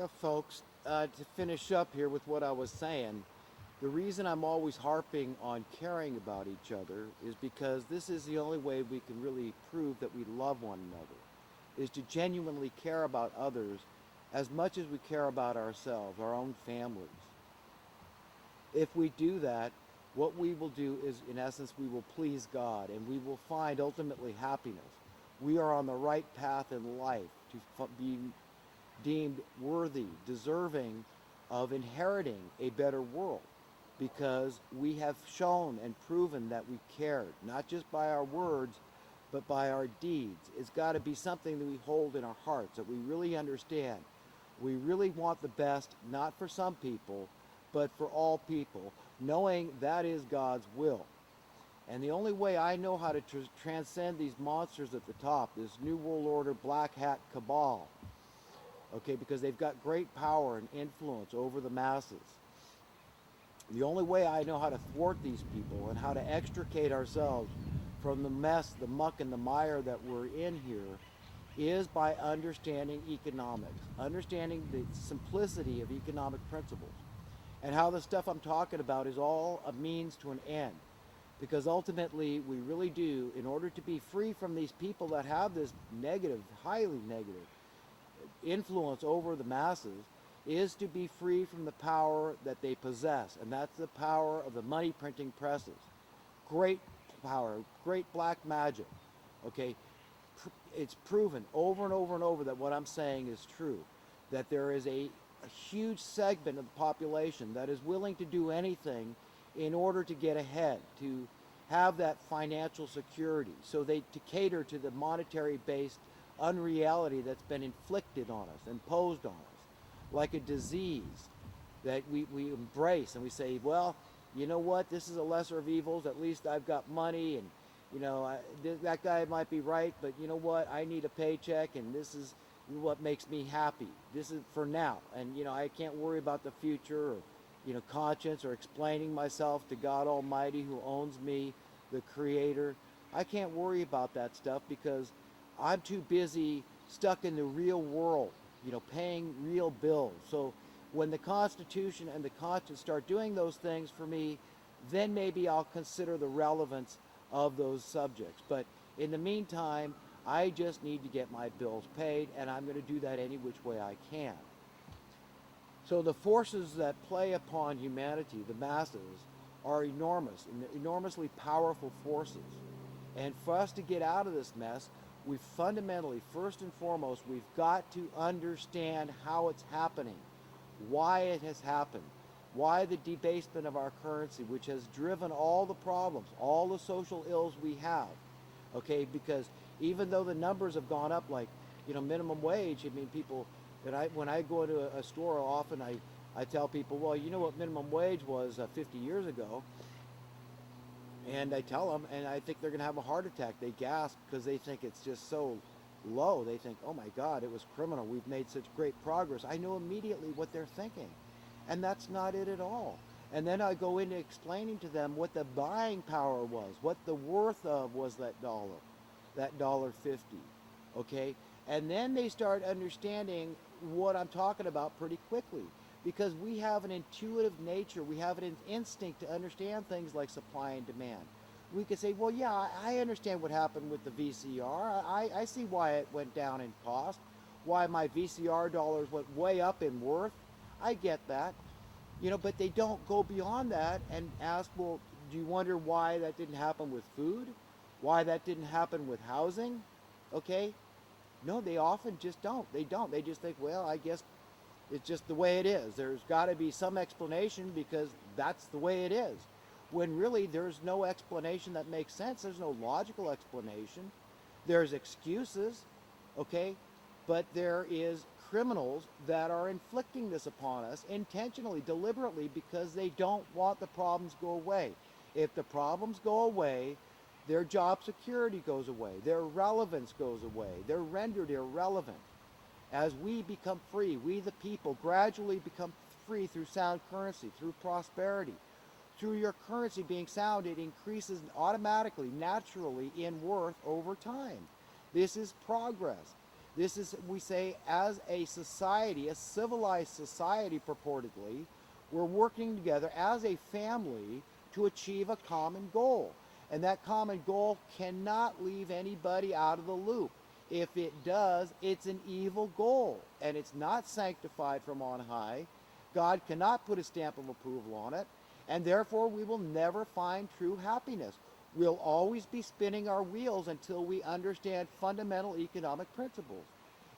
Yeah, folks, to finish up here with what I was saying, the reason I'm always harping on caring about each other is because this is the only way we can really prove that we love one another, is to genuinely care about others as much as we care about ourselves, our own families. If we do that, what we will do is, in essence, we will please God and we will find ultimately happiness. We are on the right path in life to be deemed worthy, deserving of inheriting a better world because we have shown and proven that we cared, not just by our words, but by our deeds. It's got to be something that we hold in our hearts, that we really understand. We really want the best, not for some people, but for all people, knowing that is God's will. And the only way I know how to transcend these monsters at the top, this New World Order black hat cabal, okay, because they've got great power and influence over the masses. The only way I know how to thwart these people and how to extricate ourselves from the mess, the muck, and the mire that we're in here is by understanding economics, understanding the simplicity of economic principles, and how the stuff I'm talking about is all a means to an end. Because ultimately, we really do, in order to be free from these people that have this negative, highly negative influence over the masses, is to be free from the power that they possess. And that's the power of the money printing presses. Great power, great black magic. Okay, it's proven over and over and over that what I'm saying is true. That there is a huge segment of the population that is willing to do anything in order to get ahead, to have that financial security, so they to cater to the monetary based unreality that's been inflicted on us, imposed on us, like a disease that we embrace and we say, well, you know what, this is a lesser of evils, at least I've got money, and that guy might be right, but you know what, I need a paycheck, and this is what makes me happy. This is for now, and I can't worry about the future, or conscience, or explaining myself to God Almighty who owns me, the Creator. I can't worry about that stuff because I'm too busy stuck in the real world, paying real bills. So when the Constitution and the conscience start doing those things for me, then maybe I'll consider the relevance of those subjects. But in the meantime, I just need to get my bills paid, and I'm going to do that any which way I can. So the forces that play upon humanity, the masses, are enormous, and enormously powerful forces. And for us to get out of this mess, we fundamentally, first and foremost, we've got to understand how it's happening, why it has happened, why the debasement of our currency, which has driven all the problems, all the social ills we have. Okay, because even though the numbers have gone up, like minimum wage, I mean, people that when I go into a store, often I tell people, well, you know what minimum wage was 50 years ago, and I tell them, and I think they're going to have a heart attack. They gasp because they think it's just so low. They think, oh my God, it was criminal. We've made such great progress. I know immediately what they're thinking, and that's not it at all. And then I go into explaining to them what the buying power was, what the worth of was that dollar 50, okay? And then they start understanding what I'm talking about pretty quickly, because we have an intuitive nature, we have an instinct to understand things like supply and demand. We could say, well, yeah, I understand what happened with the VCR. I see why it went down in cost, why my VCR dollars went way up in worth. I get that. But they don't go beyond that and ask, well, do you wonder why that didn't happen with food? Why that didn't happen with housing? Okay? No, they often just don't. They don't. They just think, well, I guess it's just the way it is. There's got to be some explanation because that's the way it is. When really there's no explanation that makes sense. There's no logical explanation. There's excuses, okay? But there is criminals that are inflicting this upon us intentionally, deliberately, because they don't want the problems to go away. If the problems go away, their job security goes away, their relevance goes away, they're rendered irrelevant. As we become free, we the people gradually become free through sound currency, through prosperity. Through your currency being sound, it increases automatically, naturally in worth over time. This is progress. This is, we say, as a society, a civilized society purportedly, we're working together as a family to achieve a common goal. And that common goal cannot leave anybody out of the loop. If it does, it's an evil goal and it's not sanctified from on high. God cannot put a stamp of approval on it, and therefore we will never find true happiness. We'll always be spinning our wheels until we understand fundamental economic principles.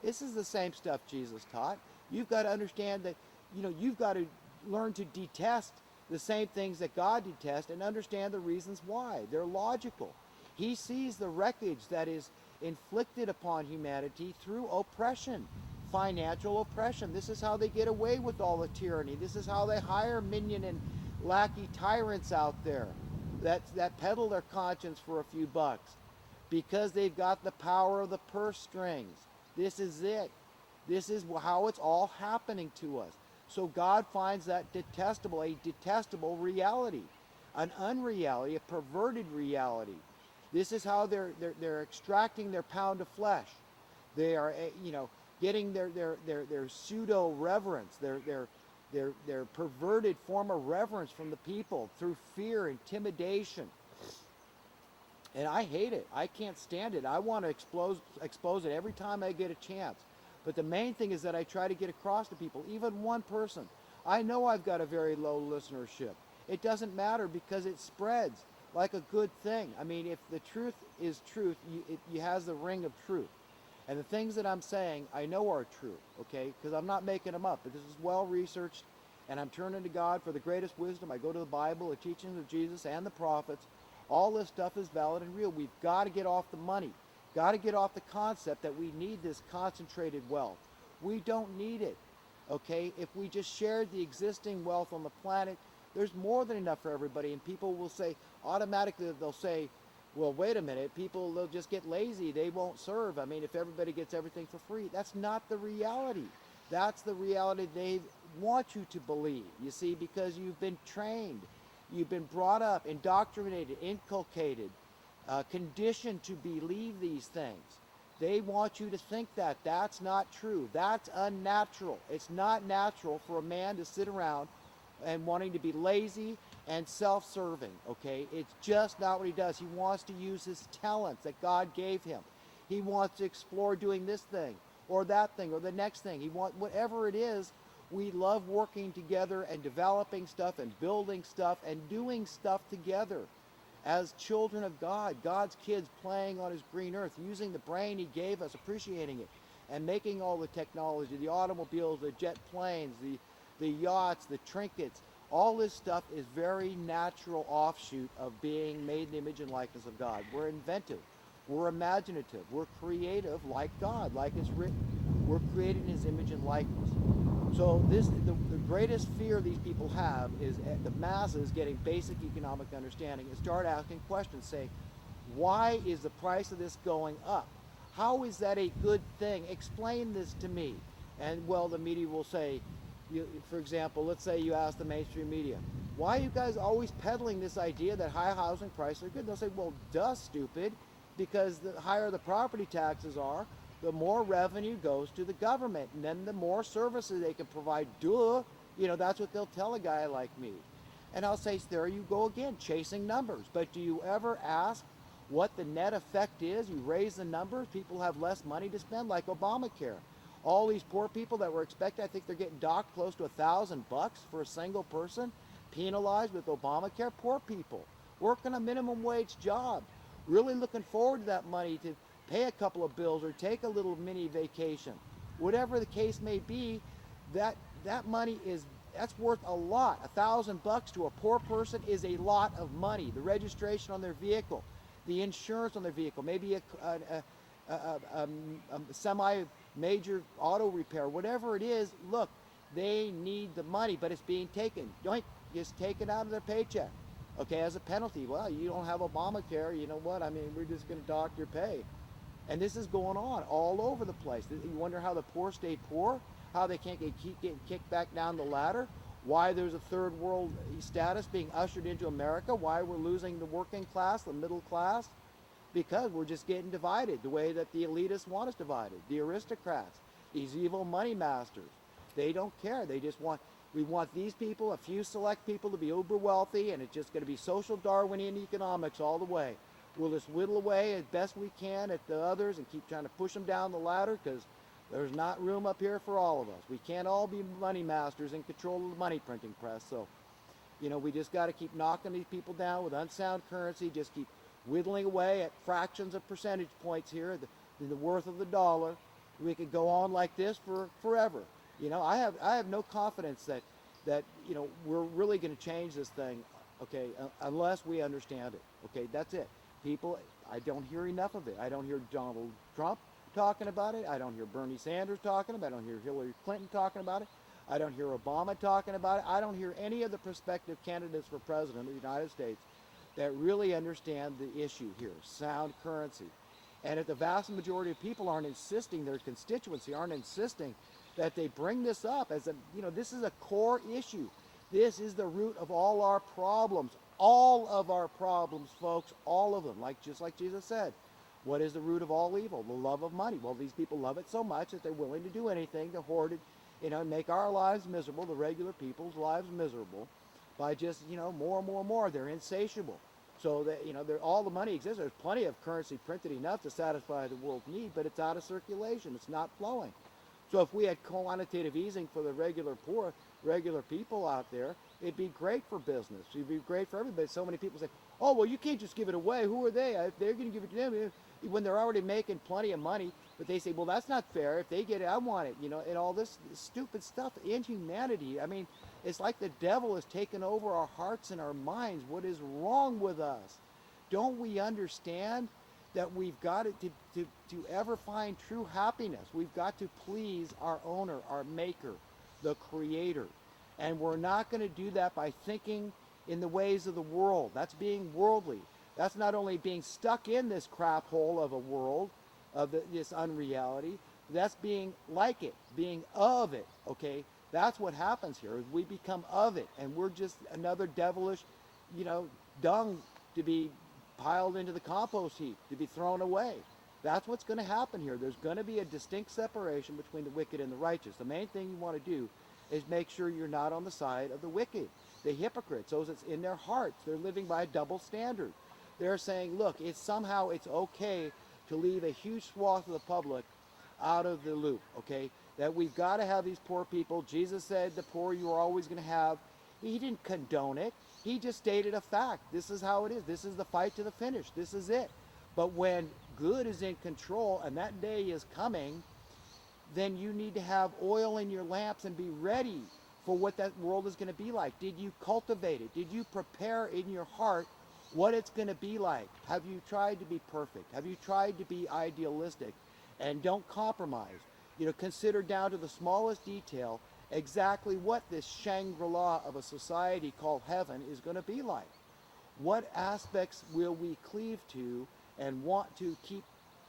This is the same stuff Jesus taught. You've got to understand that, you've got to learn to detest the same things that God detests and understand the reasons why. They're logical. He sees the wreckage that is inflicted upon humanity through oppression, financial oppression. This is how they get away with all the tyranny. This is how they hire minion and lackey tyrants out there that peddle their conscience for a few bucks because they've got the power of the purse strings. This is it. This is how it's all happening to us. So God finds that detestable, a detestable reality, an unreality, a perverted reality. This is how they're extracting their pound of flesh. They are, getting their pseudo reverence, their perverted form of reverence from the people through fear, intimidation. And I hate it. I can't stand it. I want to expose it every time I get a chance. But the main thing is that I try to get across to people, even one person. I know I've got a very low listenership. It doesn't matter because it spreads like a good thing. I mean, if the truth is truth, it has the ring of truth. And the things that I'm saying, I know are true, okay? Because I'm not making them up. But this is well researched, and I'm turning to God for the greatest wisdom. I go to the Bible, the teachings of Jesus and the prophets. All this stuff is valid and real. We've got to get off the money. Got to get off the concept that we need this concentrated wealth. We don't need it, okay? If we just shared the existing wealth on the planet, there's more than enough for everybody. And people will say, automatically, they'll say, well, wait a minute, people, they'll just get lazy. They won't serve. I mean, if everybody gets everything for free, that's not the reality. That's the reality they want you to believe, you see, because you've been trained. You've been brought up, indoctrinated, inculcated, conditioned to believe these things. They want you to think that. That's not true. That's unnatural. It's not natural for a man to sit around and wanting to be lazy and self-serving, okay? It's just not what he does. He wants to use his talents that God gave him. He wants to explore doing this thing or that thing or the next thing. He wants, whatever it is, we love working together and developing stuff and building stuff and doing stuff together as children of God, God's kids playing on his green earth, using the brain he gave us, appreciating it, and making all the technology, the automobiles, the jet planes, the yachts, the trinkets. All this stuff is very natural offshoot of being made in the image and likeness of God. We're inventive. We're imaginative. We're creative like God, like it's written. We're created in his image and likeness. So the greatest fear these people have is the masses getting basic economic understanding and start asking questions, saying, why is the price of this going up? How is that a good thing? Explain this to me. And well, the media will say, for example, let's say you ask the mainstream media, why are you guys always peddling this idea that high housing prices are good? They'll say, well, duh, stupid, because the higher the property taxes are, the more revenue goes to the government, and then the more services they can provide. Duh, that's what they'll tell a guy like me. And I'll say, there you go again, chasing numbers. But do you ever ask what the net effect is? You raise the numbers, people have less money to spend, like Obamacare. All these poor people that were expected, I think they're getting docked close to $1,000 for a single person, penalized with Obamacare. Poor people working a minimum wage job, really looking forward to that money to pay a couple of bills or take a little mini vacation. Whatever the case may be, that money that's worth a lot. $1,000 to a poor person is a lot of money. The registration on their vehicle, the insurance on their vehicle, maybe a semi-major auto repair, whatever it is. Look, they need the money, but it's being taken. Just take it out of their paycheck, okay, as a penalty. Well, you don't have Obamacare, you know what? I mean, we're just going to dock your pay. And this is going on all over the place. You wonder how the poor stay poor, how they can't keep getting kicked back down the ladder, why there's a third world status being ushered into America, why we're losing the working class, the middle class. because we're just getting divided the way that the elitists want us divided. The aristocrats, these evil money masters, they don't care. They just want, we want these people, a few select people, to be uber wealthy, and it's just going to be social Darwinian economics all the way. We'll just whittle away as best we can at the others and keep trying to push them down the ladder, because there's not room up here for all of us. We can't all be money masters in control of the money printing press. So, you know, we just got to keep knocking these people down with unsound currency, just keep whittling away at fractions of percentage points here, the worth of the dollar. We could go on like this for forever. You know, I have no confidence that you know, we're really going to change this thing, okay, unless we understand it. Okay, that's it. People, I don't hear enough of it. I don't hear Donald Trump talking about it. I don't hear Bernie Sanders talking about it. I don't hear Hillary Clinton talking about it. I don't hear Obama talking about it. I don't hear any of the prospective candidates for president of the United States that really understand the issue here, sound currency. And if the vast majority of people aren't insisting, their constituency aren't insisting that they bring this up as a, you know, this is a core issue. This is the root of all our problems. All of our problems, folks, all of them. Just like Jesus said, what is the root of all evil? The love of money. Well, these people love it so much that they're willing to do anything to hoard it, you know, make our lives miserable, the regular people's lives miserable, by just, you know, more and more and more. They're insatiable. So that, you know, all the money exists. There's plenty of currency printed enough to satisfy the world's need, but it's out of circulation. It's not flowing. So if we had quantitative easing for the regular poor, regular people out there, it'd be great for business. It'd be great for everybody. So many people say, oh, well, you can't just give it away. Who are they? They're going to give it to them when they're already making plenty of money. But they say, well, that's not fair. If they get it, I want it. You know, and all this stupid stuff, inhumanity. I mean, it's like the devil has taken over our hearts and our minds. What is wrong with us? Don't we understand that we've got to ever find true happiness? We've got to please our owner, our maker, the creator. And we're not going to do that by thinking in the ways of the world. That's being worldly. That's not only being stuck in this crap hole of a world, of this unreality, that's being like it, being of it, okay? That's what happens here, is we become of it, and we're just another devilish, you know, dung to be piled into the compost heap, to be thrown away. That's what's going to happen here. There's going to be a distinct separation between the wicked and the righteous. The main thing you want to do is make sure you're not on the side of the wicked, the hypocrites, those that's in their hearts. They're living by a double standard. They're saying, look, it's okay to leave a huge swath of the public out of the loop, okay? That we've got to have these poor people. Jesus said the poor you are always going to have. He didn't condone it. He just stated a fact. This is how it is. This is the fight to the finish. This is it. But when good is in control, and that day is coming, then you need to have oil in your lamps and be ready for what that world is going to be like. Did you cultivate it? Did you prepare in your heart what it's going to be like? Have you tried to be perfect? Have you tried to be idealistic? And don't compromise. You know, consider down to the smallest detail exactly what this Shangri-La of a society called heaven is going to be like. What aspects will we cleave to and want to keep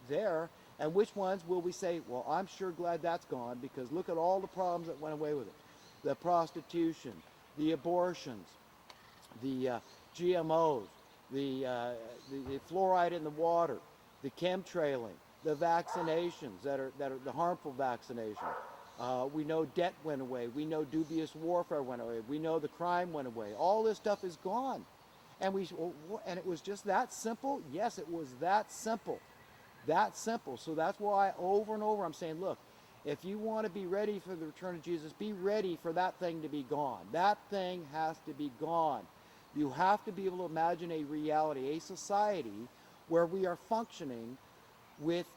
there, and which ones will we say, well, I'm sure glad that's gone, because look at all the problems that went away with it. The prostitution, the abortions, the GMOs, the fluoride in the water, the chemtrailing, the vaccinations that are the harmful vaccination. We know debt went away. We know dubious warfare went away. We know the crime went away. All this stuff is gone. And it was just that simple? Yes, it was that simple. That simple. So that's why over and over I'm saying, look, if you want to be ready for the return of Jesus, be ready for that thing to be gone. That thing has to be gone. You have to be able to imagine a reality, a society where we are functioning with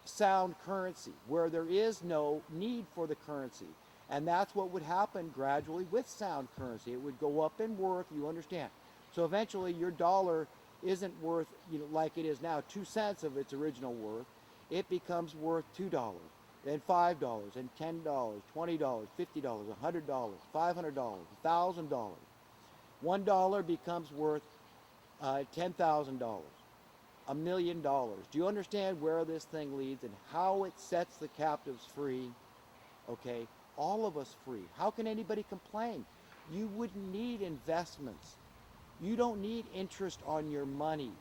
sound currency, where there is no need for the currency. And that's what would happen gradually with sound currency. It would go up in worth, you understand. So eventually your dollar isn't worth, you know, like it is now, 2 cents of its original worth. It becomes worth $2, then $5, and $10, $20, $50, $100, $500, $1,000. $1 becomes worth $10,000, $1 million. Do you understand where this thing leads and how it sets the captives free? Okay, all of us free. How can anybody complain? You wouldn't need investments. You don't need interest on your money.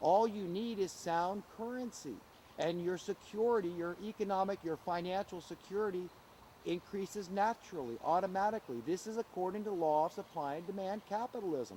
All you need is sound currency. And your security, your economic, your financial security increases naturally, automatically. This is according to law of supply and demand capitalism.